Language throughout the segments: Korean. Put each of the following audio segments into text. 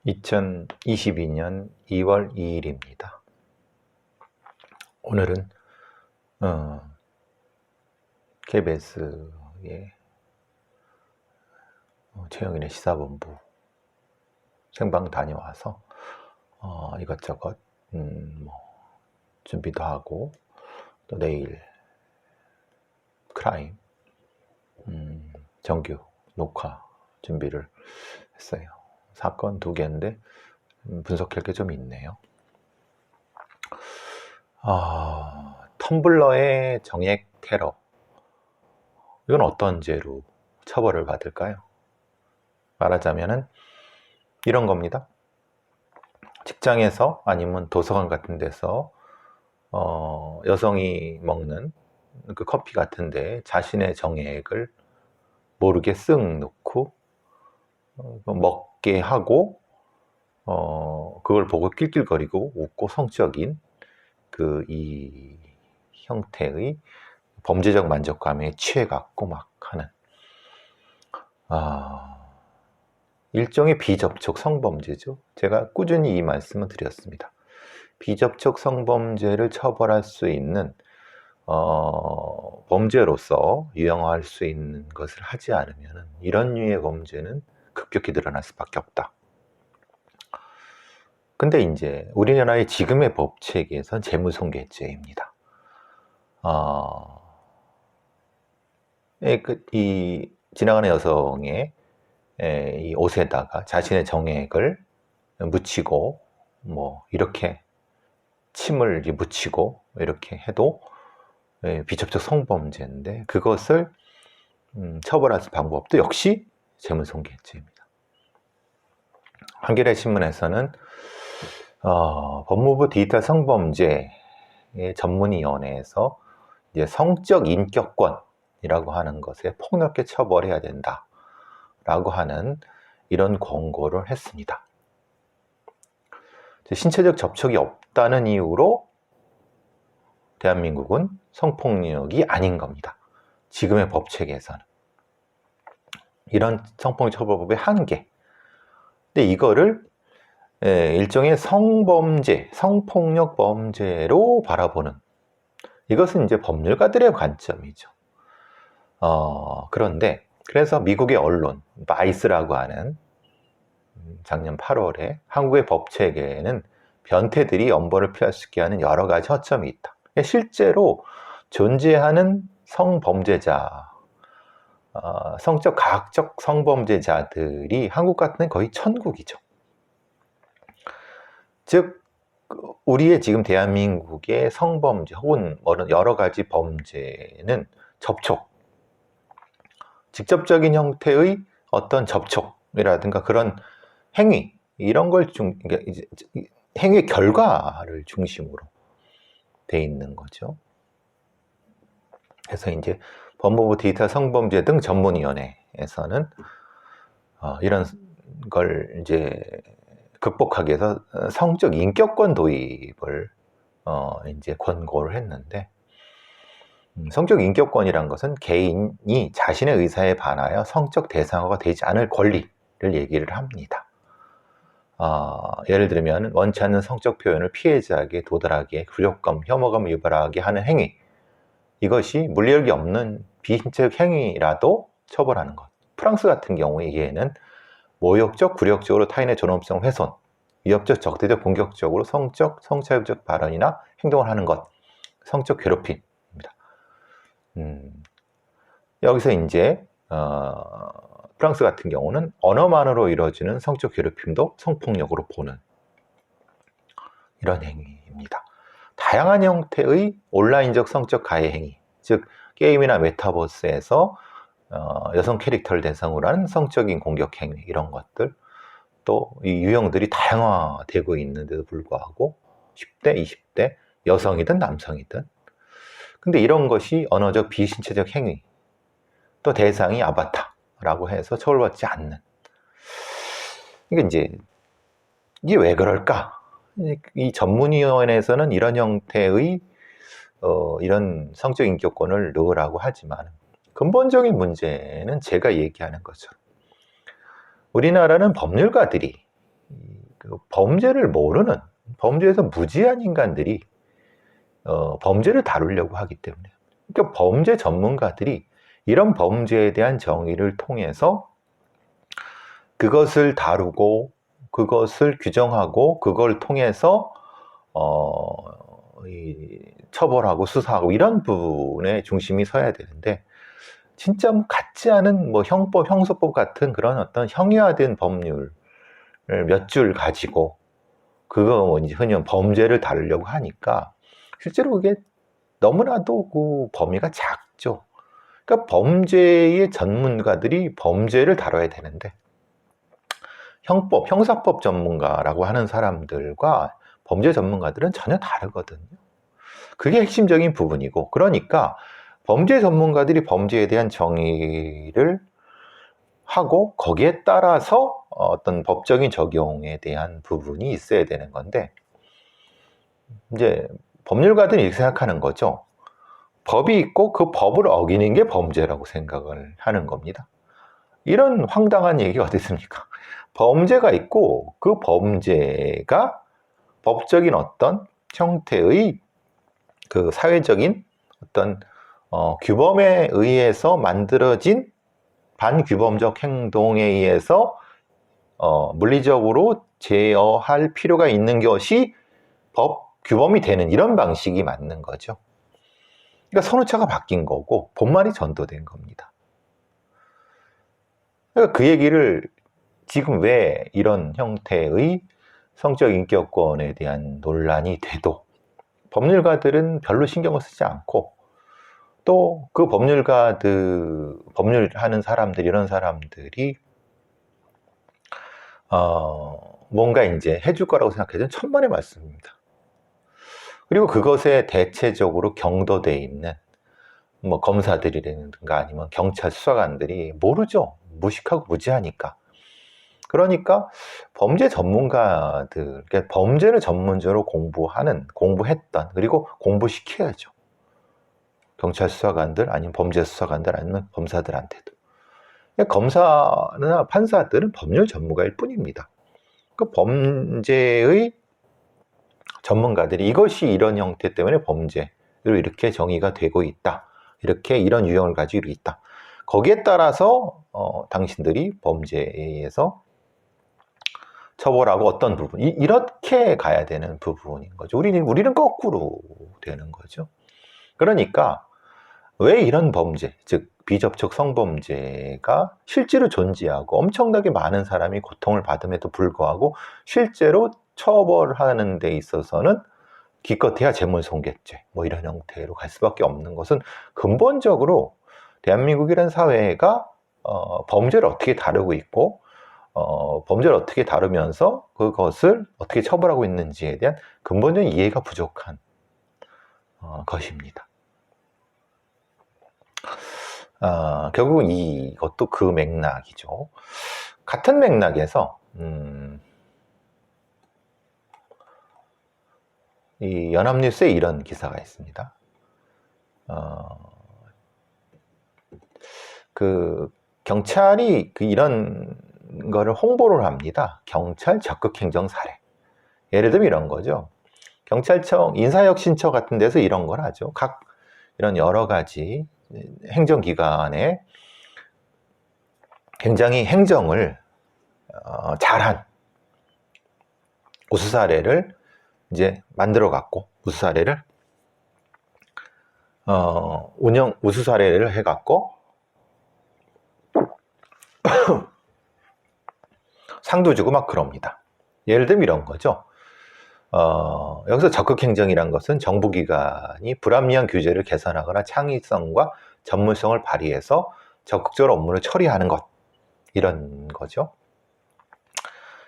2022년 2월 2일입니다. 오늘은 KBS의 최영일의 시사본부 생방 다녀와서 이것저것 준비도 하고 또 내일 크라임 정규 녹화 준비를 했어요. 사건 2개인데 분석할 게 좀 있네요. 텀블러의 정액 테러, 이건 어떤 죄로 처벌을 받을까요? 말하자면은 이런 겁니다. 직장에서 아니면 도서관 같은 데서 여성이 먹는 그 커피 같은데 자신의 정액을 모르게 쓱 넣고 먹게 하고 그걸 보고 낄낄거리고 웃고 성적인 이 형태의 범죄적 만족감에 취해갖고 막 하는 일종의 비접촉 성범죄죠. 제가 꾸준히 이 말씀을 드렸습니다. 비접촉 성범죄를 처벌할 수 있는 범죄로서 유형화할 수 있는 것을 하지 않으면 이런 류의 범죄는 급격히 늘어날 수밖에 없다. 근데 이제 우리나라의 지금의 법 체계에선 재무손괴죄입니다. 이 지나가는 여성의 이 옷에다가 자신의 정액을 묻히고 이렇게 침을 묻히고 이렇게 해도 비접촉 성범죄인데 그것을 처벌할 방법도 역시 재무손괴죄입니다. 한겨레 신문에서는 법무부 디지털 성범죄 전문위원회에서 이제 성적 인격권이라고 하는 것에 폭넓게 처벌해야 된다라고 하는 이런 권고를 했습니다. 신체적 접촉이 없다는 이유로 대한민국은 성폭력이 아닌 겁니다. 지금의 법 체계에서는. 이런 성폭력 처벌법의 한계. 근데 이거를 일종의 성범죄, 성폭력 범죄로 바라보는, 이것은 이제 법률가들의 관점이죠. 그래서 미국의 언론, 바이스라고 하는 작년 8월에 한국의 법 체계에는 변태들이 엄벌을 피할 수 있게 하는 여러 가지 허점이 있다. 실제로 존재하는 성범죄자, 성적 가학적 성범죄자들이 한국 같은 데는 거의 천국이죠. 즉 우리의 지금 대한민국의 성범죄 혹은 여러 가지 범죄는 접촉, 직접적인 형태의 어떤 접촉이라든가 그런 행위, 이런 걸 행위의 결과를 중심으로 돼 있는 거죠. 그래서 이제 법무부 디지털 성범죄 등 전문위원회에서는 이런 걸 이제 극복하기 위해서 성적 인격권 도입을 이제 권고를 했는데, 성적 인격권이란 것은 개인이 자신의 의사에 반하여 성적 대상화가 되지 않을 권리를 얘기를 합니다. 예를 들면 원치 않는 성적 표현을 피해자에게 도달하게, 굴욕감, 혐오감을 유발하게 하는 행위, 이것이 물리력이 없는 비신체적 행위라도 처벌하는 것. 프랑스 같은 경우에 얘는 모욕적, 굴욕적으로 타인의 존엄성 훼손, 위협적, 적대적, 공격적으로 성적, 성차별적 발언이나 행동을 하는 것, 성적 괴롭힘입니다. 여기서 이제 프랑스 같은 경우는 언어만으로 이루어지는 성적 괴롭힘도 성폭력으로 보는 이런 행위입니다. 다양한 형태의 온라인적 성적 가해 행위, 즉 게임이나 메타버스에서 여성 캐릭터를 대상으로 하는 성적인 공격 행위, 이런 것들, 또 이 유형들이 다양화되고 있는데도 불구하고 10대, 20대 여성이든 남성이든, 근데 이런 것이 언어적 비신체적 행위, 또 대상이 아바타라고 해서 처벌받지 않는, 이게 왜 그럴까? 이 전문위원회에서는 이런 형태의 이런 성적 인격권을 넣으라고 하지만 근본적인 문제는 제가 얘기하는 것처럼 우리나라는 법률가들이 그 범죄를 모르는, 범죄에서 무지한 인간들이 범죄를 다루려고 하기 때문에, 그러니까 범죄 전문가들이 이런 범죄에 대한 정의를 통해서 그것을 다루고 그것을 규정하고 그걸 통해서 처벌하고 수사하고 이런 부분에 중심이 서야 되는데, 진짜 같지 않은 뭐 형법, 형소법 같은 그런 어떤 형이화된 법률을 몇 줄 가지고 그거 이제 흔히 범죄를 다루려고 하니까 실제로 그게 너무나도 그 범위가 작죠. 그러니까 범죄의 전문가들이 범죄를 다뤄야 되는데, 형법, 형사법 전문가라고 하는 사람들과 범죄 전문가들은 전혀 다르거든요. 그게 핵심적인 부분이고, 그러니까 범죄 전문가들이 범죄에 대한 정의를 하고 거기에 따라서 어떤 법적인 적용에 대한 부분이 있어야 되는 건데, 이제 법률가들은 이렇게 생각하는 거죠. 법이 있고 그 법을 어기는 게 범죄라고 생각을 하는 겁니다. 이런 황당한 얘기가 어디 있습니까? 범죄가 있고 그 범죄가 법적인 어떤 형태의 그 사회적인 어떤 규범에 의해서 만들어진 반규범적 행동에 의해서 물리적으로 제어할 필요가 있는 것이 법 규범이 되는 이런 방식이 맞는 거죠. 그러니까 선호차가 바뀐 거고 본말이 전도된 겁니다. 그러니까 그 얘기를 지금 왜 이런 형태의 성적 인격권에 대한 논란이 돼도 법률가들은 별로 신경을 쓰지 않고, 또 그 법률하는 사람들, 이런 사람들이 뭔가 이제 해줄 거라고 생각해도 천만의 말씀입니다. 그리고 그것에 대체적으로 경도돼 있는 뭐 검사들이라든가 아니면 경찰 수사관들이 모르죠. 무식하고 무지하니까. 그러니까 범죄 전문가들, 그러니까 범죄를 전문적으로 공부했던, 그리고 공부시켜야죠. 경찰 수사관들, 아니면 범죄 수사관들, 아니면 검사들한테도. 검사나 판사들은 법률 전문가일 뿐입니다. 그 범죄의 전문가들이 이것이 이런 형태 때문에 범죄로 이렇게 정의가 되고 있다. 이렇게 이런 유형을 가지고 있다. 거기에 따라서 당신들이 범죄에 의해서 처벌하고 어떤 부분, 이렇게 가야 되는 부분인 거죠. 우리는 거꾸로 되는 거죠. 그러니까 왜 이런 범죄, 즉 비접촉 성범죄가 실제로 존재하고 엄청나게 많은 사람이 고통을 받음에도 불구하고 실제로 처벌하는 데 있어서는 기껏해야 재물손괴죄 뭐 이런 형태로 갈 수밖에 없는 것은, 근본적으로 대한민국이라는 사회가 범죄를 어떻게 다루고 있고 범죄를 어떻게 다루면서 그것을 어떻게 처벌하고 있는지에 대한 근본적인 이해가 부족한 것입니다. 결국은 이것도 그 맥락이죠. 같은 맥락에서 이 연합뉴스에 이런 기사가 있습니다. 그 경찰이 이런 거를 홍보를 합니다. 경찰 적극 행정 사례. 예를 들면 이런 거죠. 경찰청 인사혁신처 같은 데서 이런 걸 하죠. 각 이런 여러 가지 행정기관에 굉장히 행정을 잘한 우수 사례를 이제 만들어 갖고, 우수 사례를 우수 사례를 해 갖고 상도 주고 막 그럽니다. 예를 들면 이런 거죠. 여기서 적극행정이란 것은 정부기관이 불합리한 규제를 개선하거나 창의성과 전문성을 발휘해서 적극적으로 업무를 처리하는 것, 이런 거죠.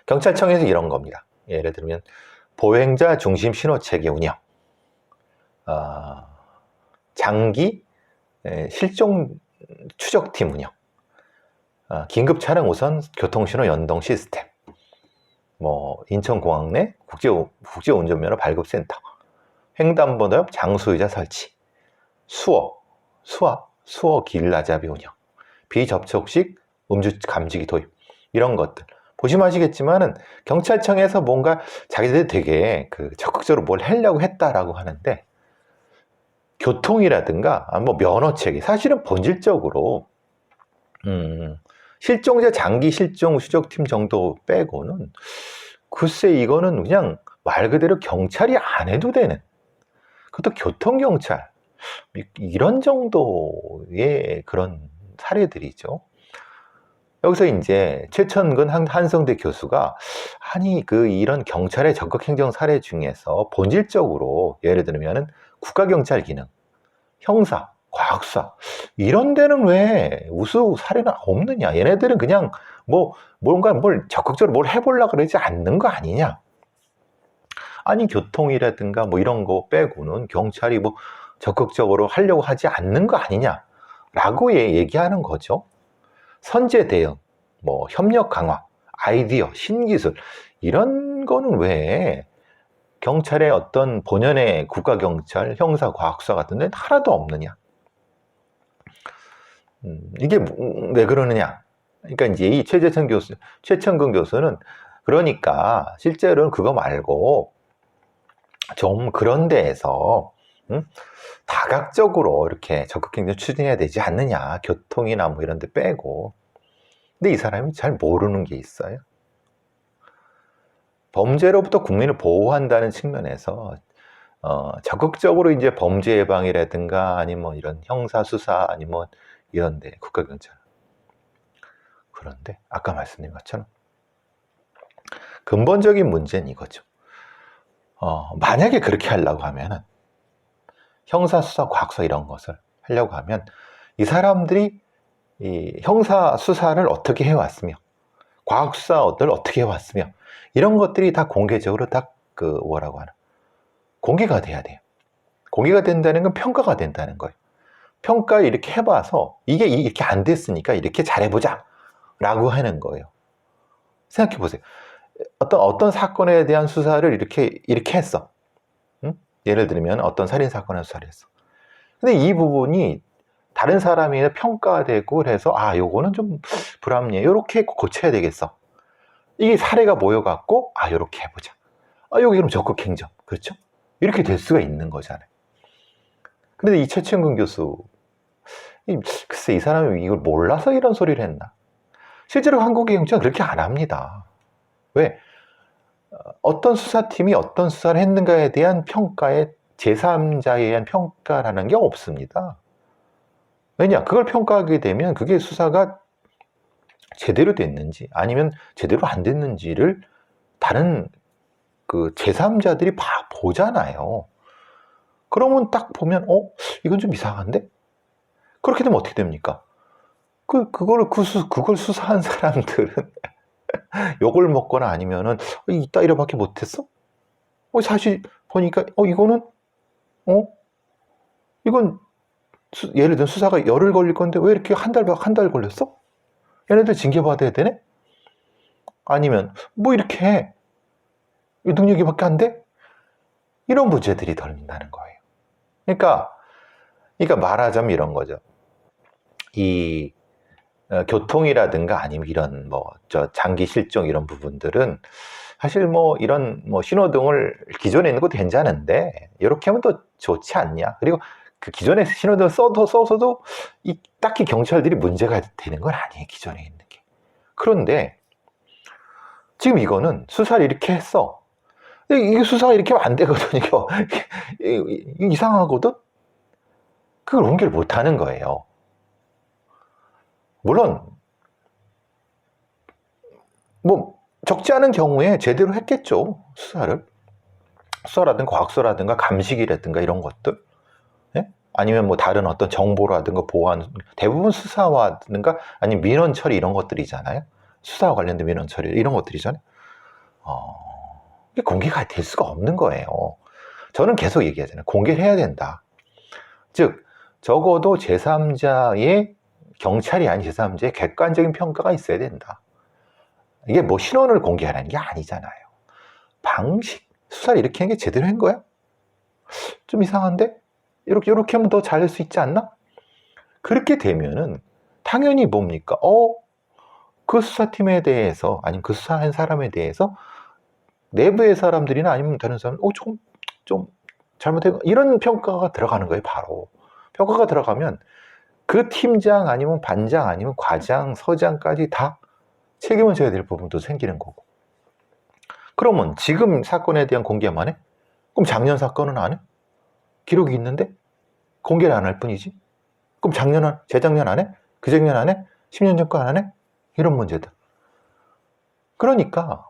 경찰청에서 이런 겁니다. 예를 들면 보행자 중심 신호체계 운영, 장기 실종 추적팀 운영, 긴급 차량 우선 교통신호 연동 시스템, 뭐 인천공항 내 국제운전면허 발급센터, 횡단보도 옆 장수의자 설치, 수어 길라잡이 운영, 비접촉식 음주 감지기 도입, 이런 것들 보시면 아시겠지만은 경찰청에서 뭔가 자기들 되게 적극적으로 뭘 하려고 했다라고 하는데, 교통이라든가 뭐 면허체계, 사실은 본질적으로 실종자 장기 실종 수적팀 정도 빼고는 글쎄 이거는 그냥 말 그대로 경찰이 안 해도 되는, 그것도 교통경찰 이런 정도의 그런 사례들이죠. 여기서 이제 최천근 한성대 교수가 아니 이런 경찰의 적극 행정 사례 중에서 본질적으로 예를 들면은 국가경찰 기능, 형사, 과학수사 이런 데는 왜 우수 사례는 없느냐? 얘네들은 그냥 뭔가 뭘 적극적으로 뭘 해보려고 그러지 않는 거 아니냐? 아니 교통이라든가 뭐 이런 거 빼고는 경찰이 뭐 적극적으로 하려고 하지 않는 거 아니냐라고 얘기하는 거죠. 선제 대응, 뭐 협력 강화, 아이디어, 신기술 이런 거는 왜 경찰의 어떤 본연의 국가경찰, 형사, 과학수사 같은 데는 하나도 없느냐? 이게 왜 그러느냐? 그러니까 이제 이 최천근 교수는 그러니까 실제로는 그거 말고 좀 그런 데에서 다각적으로 이렇게 적극행정 추진해야 되지 않느냐, 교통이나 뭐 이런 데 빼고. 근데 이 사람이 잘 모르는 게 있어요. 범죄로부터 국민을 보호한다는 측면에서 적극적으로 이제 범죄 예방이라든가 아니면 뭐 이런 형사 수사 아니면 뭐 이런데 국가경찰. 그런데 아까 말씀드린 것처럼 근본적인 문제는 이거죠. 만약에 그렇게 하려고 하면은 형사 수사, 과학수사 이런 것을 하려고 하면 이 사람들이 이 형사 수사를 어떻게 해왔으며 과학수사를 어떻게 해왔으며 이런 것들이 다 공개적으로 다 뭐라고 하나 공개가 돼야 돼요. 공개가 된다는 건 평가가 된다는 거예요. 평가 이렇게 해봐서 이게 이렇게 안 됐으니까 이렇게 잘해보자 라고 하는 거예요. 생각해 보세요. 어떤 사건에 대한 수사를 이렇게 했어. 예를 들면 어떤 살인사건의 수사를 했어. 근데 이 부분이 다른 사람이 평가되고 그래서 요거는 좀 불합리해. 이렇게 고쳐야 되겠어. 이게 사례가 모여갖고 이렇게 해보자. 여기 그럼 적극 행정. 그렇죠? 이렇게 될 수가 있는 거잖아요. 그런데 이 최천근 교수, 글쎄 이 사람이 이걸 몰라서 이런 소리를 했나? 실제로 한국의 경찰은 그렇게 안 합니다. 왜? 어떤 수사팀이 어떤 수사를 했는가에 대한 평가에 제3자에 의한 평가라는 게 없습니다. 왜냐? 그걸 평가하게 되면 그게 수사가 제대로 됐는지 아니면 제대로 안 됐는지를 다른 제3자들이 보잖아요. 그러면 딱 보면 이건 좀 이상한데? 그렇게 되면 어떻게 됩니까? 그걸 수사한 사람들은 욕을 먹거나 아니면은 이따위로밖에 못했어? 사실 보니까 이거는 이건 예를 들면 수사가 열흘 걸릴 건데 왜 이렇게 한 달 걸렸어? 얘네들 징계받아야 되네? 아니면 뭐 이렇게 해? 능력이밖에 안 돼? 이런 문제들이 덜린다는 거예요. 그러니까 말하자면 이런 거죠. 이 교통이라든가 아니면 이런 장기 실종 이런 부분들은 사실 이런 신호등을 기존에 있는 것도 괜찮은데 이렇게 하면 더 좋지 않냐? 그리고 그 기존에 신호등을 써서도 딱히 경찰들이 문제가 되는 건 아니에요. 기존에 있는 게. 그런데 지금 이거는 수사를 이렇게 했어. 이게 수사가 이렇게 하면 안 되거든요. 이상하거든? 그걸 공개를 못 하는 거예요. 물론 적지 않은 경우에 제대로 했겠죠. 수사라든가 과학수사라든가 감식이라든가 이런 것들. 예? 아니면 다른 어떤 정보라든가 보안, 대부분 수사와든가 아니면 민원 처리 이런 것들이잖아요. 수사와 관련된 민원 처리 이런 것들이잖아요. 이게 공개가 될 수가 없는 거예요. 저는 계속 얘기하잖아요. 공개를 해야 된다. 즉 적어도 제3자의 경찰이 아닌 제3자의 객관적인 평가가 있어야 된다. 이게 신원을 공개하는 게 아니잖아요. 방식, 수사를 이렇게 하는 게 제대로 한 거야? 좀 이상한데? 이렇게 하면 더 잘할 수 있지 않나? 그렇게 되면은 당연히 뭡니까? 그 수사팀에 대해서, 아니면 그 수사한 사람에 대해서 내부의 사람들이나 아니면 다른 사람, 좀 잘못된, 이런 평가가 들어가는 거예요, 바로. 평가가 들어가면 그 팀장 아니면 반장 아니면 과장, 서장까지 다 책임을 져야 될 부분도 생기는 거고. 그러면 지금 사건에 대한 공개만 해? 그럼 작년 사건은 안 해? 기록이 있는데 공개를 안 할 뿐이지. 그럼 재작년 안 해? 그작년 안 해? 10년 전 거 안 해? 이런 문제들. 그러니까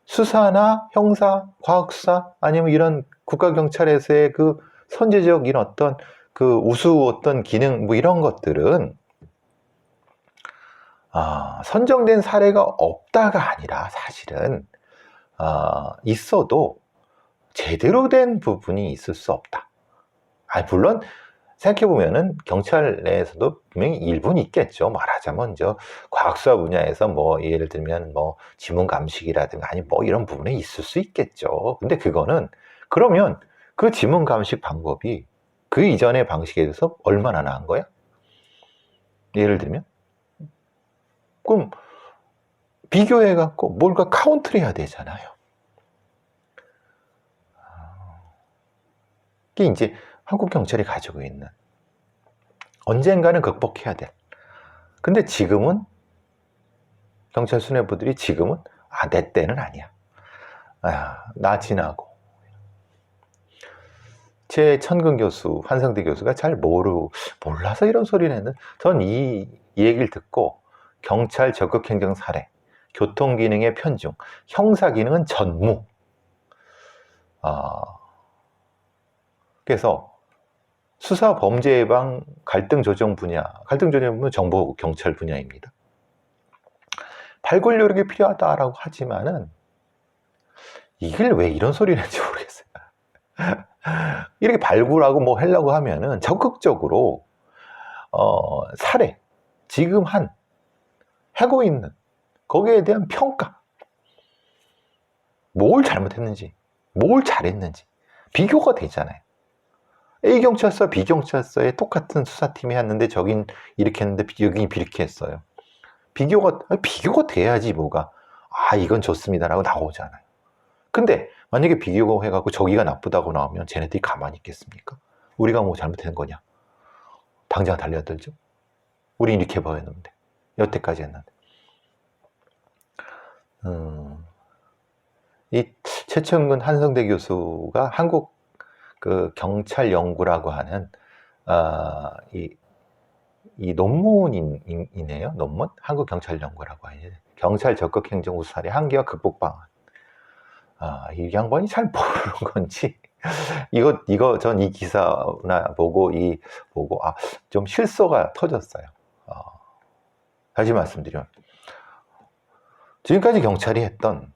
수사나 형사, 과학수사 아니면 이런 국가경찰에서의 그 선제적 이런 어떤 그 우수 어떤 기능 뭐 이런 것들은 선정된 사례가 없다가 아니라 사실은 있어도 제대로 된 부분이 있을 수 없다. 물론 생각해보면은 경찰 내에서도 분명히 일부는 있겠죠. 말하자면 과학수사 분야에서 뭐 예를 들면 뭐 지문 감식이라든가 아니 뭐 이런 부분에 있을 수 있겠죠. 근데 그러면 그 지문 감식 방법이 그 이전의 방식에 비해서 얼마나 나은 거야? 예를 들면 그럼 비교해갖고 뭔가 카운트를 해야 되잖아요. 이게 이제 한국 경찰이 가지고 있는 언젠가는 극복해야 돼. 근데 지금은 경찰 수뇌부들이 지금은 내 때는 아니야. 나 지나고. 제 천근 교수, 한성대 교수가 잘 몰라서 이런 소리를 했는데 전 이 얘기를 듣고 경찰 적극 행정 사례, 교통 기능의 편중, 형사 기능은 전무. 그래서 수사 범죄 예방 갈등 조정 분야, 갈등 조정은 정보 경찰 분야입니다. 발굴 요력이 필요하다라고 하지만은 이걸 왜 이런 소리를 했는지 모르겠어요. 이렇게 발굴하고 뭐 하려고 하면은 적극적으로 사례, 지금 하고 있는 거기에 대한 평가, 뭘 잘못했는지, 뭘 잘했는지 비교가 되잖아요. A경찰서, B경찰서에 똑같은 수사팀이 했는데 저긴 이렇게 했는데 여긴 이렇게 했어요. 비교가 돼야지 뭐가 이건 좋습니다라고 나오잖아요. 근데 만약에 비교가 해갖고 저기가 나쁘다고 나오면 쟤네들이 가만히 있겠습니까? 우리가 뭐 잘못한 거냐? 당장 달려들죠. 우린 이렇게 보였는데 여태까지 했는데. 이 최천근 한성대 교수가 한국 그 경찰 연구라고 하는 이 논문이네요. 논문? 한국 경찰 연구라고 하는 경찰 적극 행정 우수 사례 한계와 극복 방안. 이 양반이 잘 모르는 건지 이거 전 이 기사나 보고 좀 실소가 터졌어요. 다시 말씀드리면 지금까지 경찰이 했던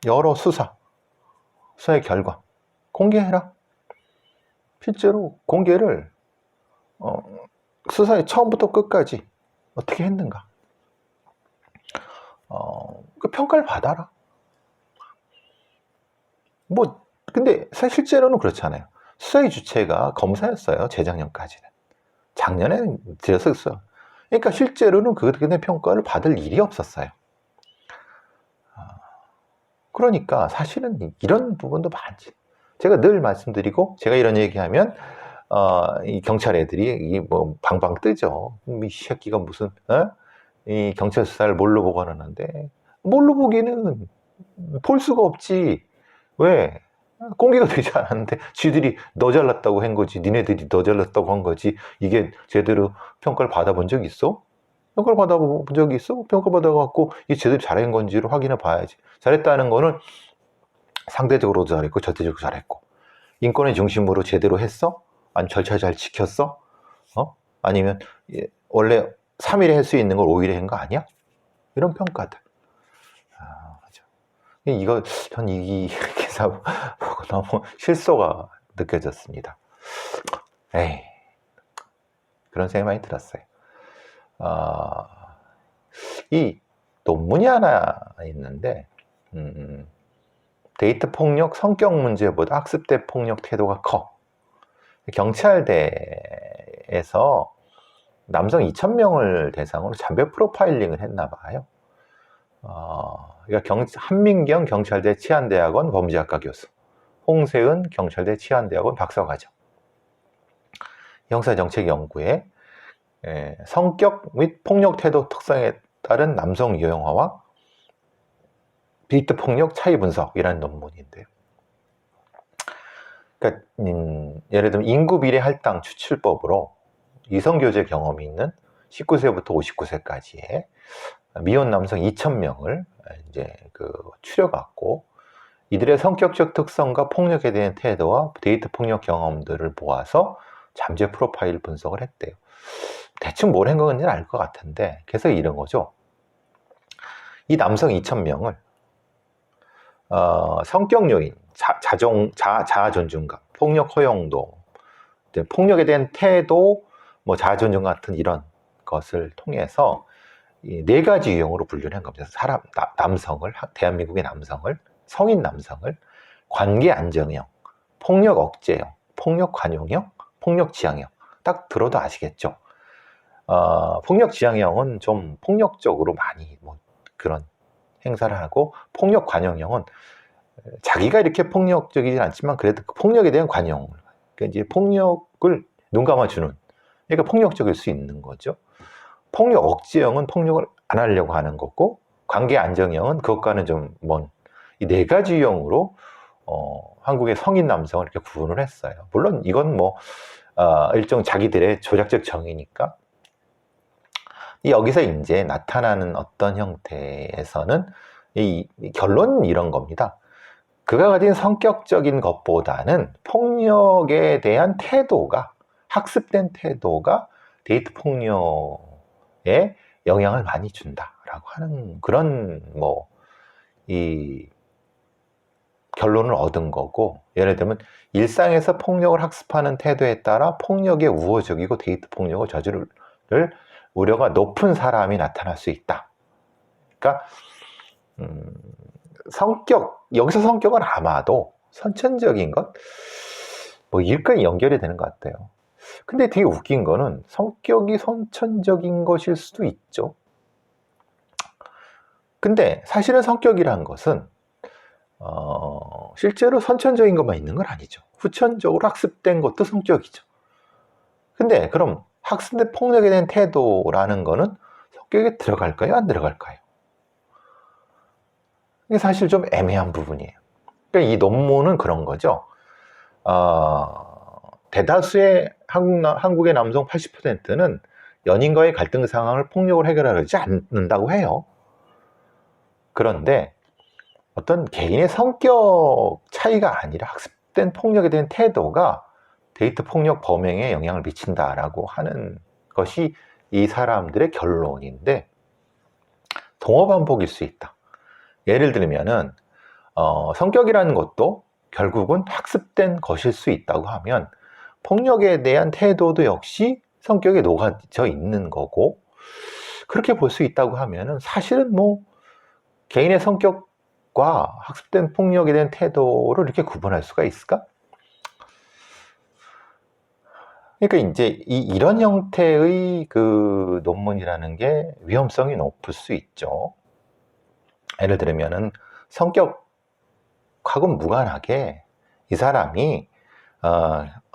여러 수사의 결과 공개해라. 실제로 공개를 수사의 처음부터 끝까지 어떻게 했는가, 그 평가를 받아라. 근데 실제로는 그렇잖아요. 수사의 주체가 검사였어요. 재작년까지는. 작년에 들었었어요. 그러니까 실제로는 그때 평가를 받을 일이 없었어요. 그러니까 사실은 이런 부분도 많지. 제가 늘 말씀드리고, 제가 이런 얘기하면 이 경찰 애들이 방방 뜨죠. 이 새끼가 무슨 이 경찰 수사를 뭘로 보고 하는데, 뭘로 보기는 볼 수가 없지. 왜? 공개가 되지 않았는데 쥐들이 너 잘났다고 한 거지, 니네들이 너 잘났다고 한 거지. 이게 제대로 평가를 받아본 적이 있어? 평가를 받아본 적이 있어? 평가 받아갖고 이게 제대로 잘한 건지를 확인해 봐야지. 잘했다는 거는 상대적으로도 잘했고 절대적으로 잘했고, 인권의 중심으로 제대로 했어? 아니면 절차 잘 지켰어? 아니면 원래 3일에 할 수 있는 걸 5일에 한 거 아니야? 이런 평가들. 전 이 기사 보고 너무 실소가 느껴졌습니다. 그런 생각이 많이 들었어요. 이 논문이 하나 있는데, 데이트 폭력 성격 문제보다 학습 때 폭력 태도가 커. 경찰대에서 남성 2,000명을 대상으로 잠재 프로파일링을 했나 봐요. 그러니까 한민경 경찰대 치안대학원 범죄학과 교수, 홍세은 경찰대 치안대학원 박사과정, 형사정책연구에 성격 및 폭력 태도 특성에 따른 남성 유형화와 데이트 폭력 차이 분석이라는 논문인데요. 그러니까 예를 들면 인구 비례 할당 추출법으로 이성 교제 경험이 있는 19세부터 59세까지의 미혼 남성 2,000명을 이제 추려갖고 이들의 성격적 특성과 폭력에 대한 태도와 데이트 폭력 경험들을 모아서 잠재 프로파일 분석을 했대요. 대충 뭘 한 건지는 알 것 같은데, 그래서 이런 거죠. 이 남성 2,000명을 성격 요인, 자아 존중감, 폭력 허용도, 폭력에 대한 태도, 뭐 자아 존중 같은 이런 것을 통해서 이 4가지 유형으로 분류를 한 겁니다. 남성을, 대한민국의 남성을, 성인 남성을 관계 안정형, 폭력 억제형, 폭력 관용형, 폭력 지향형. 딱 들어도 아시겠죠? 폭력 지향형은 좀 폭력적으로 많이 뭐 그런 행사를 하고, 폭력 관용형은 자기가 이렇게 폭력적이진 않지만 그래도 그 폭력에 대한 관용, 그러니까 이제 폭력을 눈 감아주는, 그러니까 폭력적일 수 있는 거죠. 폭력 억제형은 폭력을 안 하려고 하는 거고, 관계 안정형은 그것과는 좀 먼 이 4가지 유형으로 한국의 성인 남성을 이렇게 구분을 했어요. 물론 이건 뭐 일종 자기들의 조작적 정의니까. 여기서 이제 나타나는 어떤 형태에서는 이 결론은 이런 겁니다. 그가 가진 성격적인 것보다는 폭력에 대한 태도가, 학습된 태도가 데이트 폭력에 영향을 많이 준다라고 하는 그런 이 결론을 얻은 거고, 예를 들면 일상에서 폭력을 학습하는 태도에 따라 폭력에 우호적이고 데이트 폭력을 저지를 우려가 높은 사람이 나타날 수 있다. 그러니까 여기서 성격은 아마도 선천적인 것, 일까지 연결이 되는 것 같아요. 근데 되게 웃긴 거는 성격이 선천적인 것일 수도 있죠. 근데 사실은 성격이란 것은 실제로 선천적인 것만 있는 건 아니죠. 후천적으로 학습된 것도 성격이죠. 근데 그럼 학습된 폭력에 대한 태도라는 거는 성격에 들어갈까요? 안 들어갈까요? 이게 사실 좀 애매한 부분이에요. 그러니까 이 논문은 그런 거죠. 대다수의 한국의 남성 80%는 연인과의 갈등 상황을 폭력을 해결하지 않는다고 해요. 그런데 어떤 개인의 성격 차이가 아니라 학습된 폭력에 대한 태도가 데이트 폭력 범행에 영향을 미친다라고 하는 것이 이 사람들의 결론인데, 동어 반복일 수 있다. 예를 들면은 성격이라는 것도 결국은 학습된 것일 수 있다고 하면 폭력에 대한 태도도 역시 성격에 녹아져 있는 거고, 그렇게 볼 수 있다고 하면은 사실은 개인의 성격과 학습된 폭력에 대한 태도를 이렇게 구분할 수가 있을까? 그러니까 이제 이런 형태의 그 논문이라는 게 위험성이 높을 수 있죠. 예를 들면은 성격하고 무관하게 이 사람이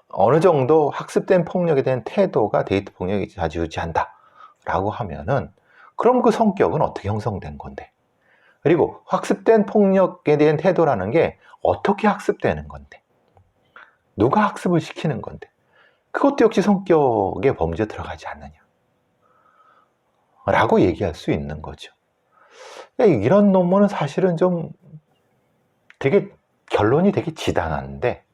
어느 정도 학습된 폭력에 대한 태도가 데이트 폭력에 좌지우지한다 라고 하면은, 그럼 그 성격은 어떻게 형성된 건데, 그리고 학습된 폭력에 대한 태도라는 게 어떻게 학습되는 건데, 누가 학습을 시키는 건데, 그것도 역시 성격의 범죄에 들어가지 않느냐 라고 얘기할 수 있는 거죠. 이런 논문은 사실은 좀 결론이 되게 지당한데,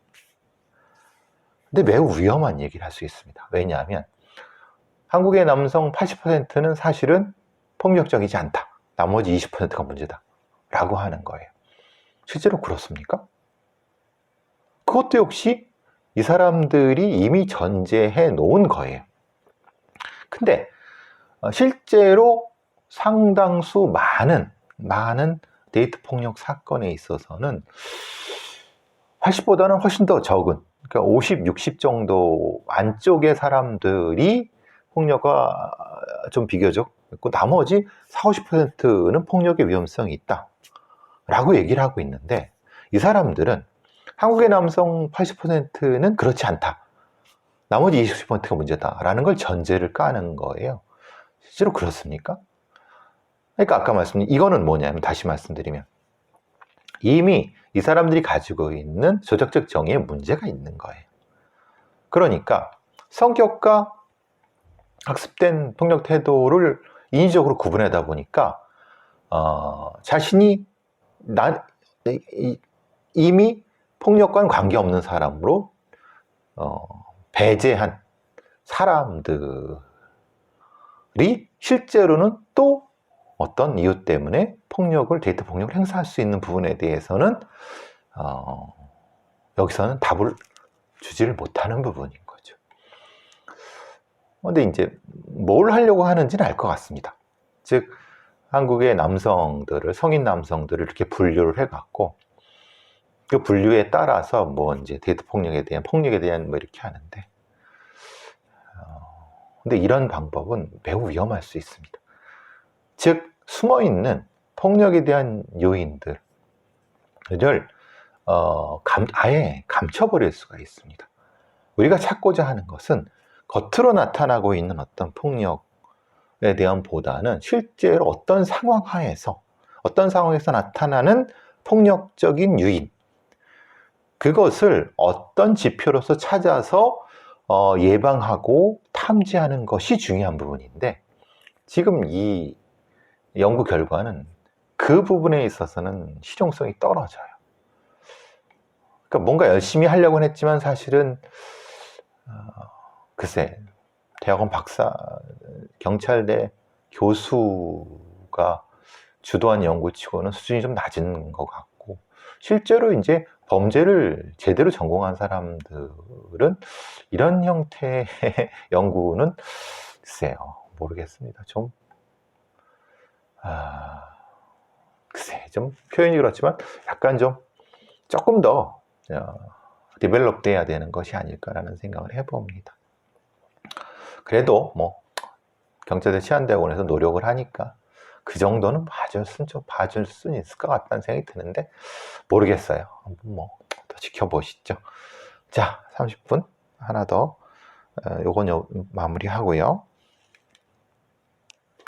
근데 매우 위험한 얘기를 할 수 있습니다. 왜냐하면 한국의 남성 80%는 사실은 폭력적이지 않다, 나머지 20%가 문제다 라고 하는 거예요. 실제로 그렇습니까? 그것도 역시 이 사람들이 이미 전제해 놓은 거예요. 근데 실제로 상당수 많은 데이트 폭력 사건에 있어서는 80보다는 훨씬 더 적은, 그러니까 50, 60 정도 안쪽의 사람들이 폭력과 좀 비교적 있고 나머지 40~50%는 폭력의 위험성이 있다 라고 얘기를 하고 있는데, 이 사람들은 한국의 남성 80%는 그렇지 않다, 나머지 20%가 문제다라는 걸 전제를 까는 거예요. 실제로 그렇습니까? 그러니까 아까 말씀드린 이거는 뭐냐면, 다시 말씀드리면 이미 이 사람들이 가지고 있는 조작적 정의에 문제가 있는 거예요. 그러니까 성격과 학습된 폭력 태도를 인위적으로 구분하다 보니까 자신이 이미 폭력과는 관계없는 사람으로 배제한 사람들이 실제로는 또 어떤 이유 때문에 데이트 폭력을 행사할 수 있는 부분에 대해서는 여기서는 답을 주지를 못하는 부분인 거죠. 근데 이제 뭘 하려고 하는지는 알 것 같습니다. 즉 한국의 남성들을, 성인 남성들을 이렇게 분류를 해갖고 그 분류에 따라서 뭐 이제 데이트 폭력에 대한 뭐 이렇게 하는데, 근데 이런 방법은 매우 위험할 수 있습니다. 즉 숨어있는 폭력에 대한 요인들을 아예 감춰버릴 수가 있습니다. 우리가 찾고자 하는 것은 겉으로 나타나고 있는 어떤 폭력에 대한 보다는 실제로 어떤 상황에서 나타나는 폭력적인 유인, 그것을 어떤 지표로서 찾아서 예방하고 탐지하는 것이 중요한 부분인데, 지금 이 연구 결과는 그 부분에 있어서는 실용성이 떨어져요. 그러니까 뭔가 열심히 하려고는 했지만 사실은 글쎄, 대학원 박사, 경찰대 교수가 주도한 연구치고는 수준이 좀 낮은 것 같고, 실제로 이제 범죄를 제대로 전공한 사람들은 이런 형태의 연구는 글쎄요, 모르겠습니다. 좀 표현이 그렇지만 약간 조금 더 디벨롭 돼야 되는 것이 아닐까라는 생각을 해봅니다. 그래도 뭐 경찰대 치안대학원에서 노력을 하니까 그 정도는 봐줄 수는 있을 것 같다는 생각이 드는데, 모르겠어요. 뭐 더 지켜보시죠. 자, 30분 하나 더 요건 마무리하고요.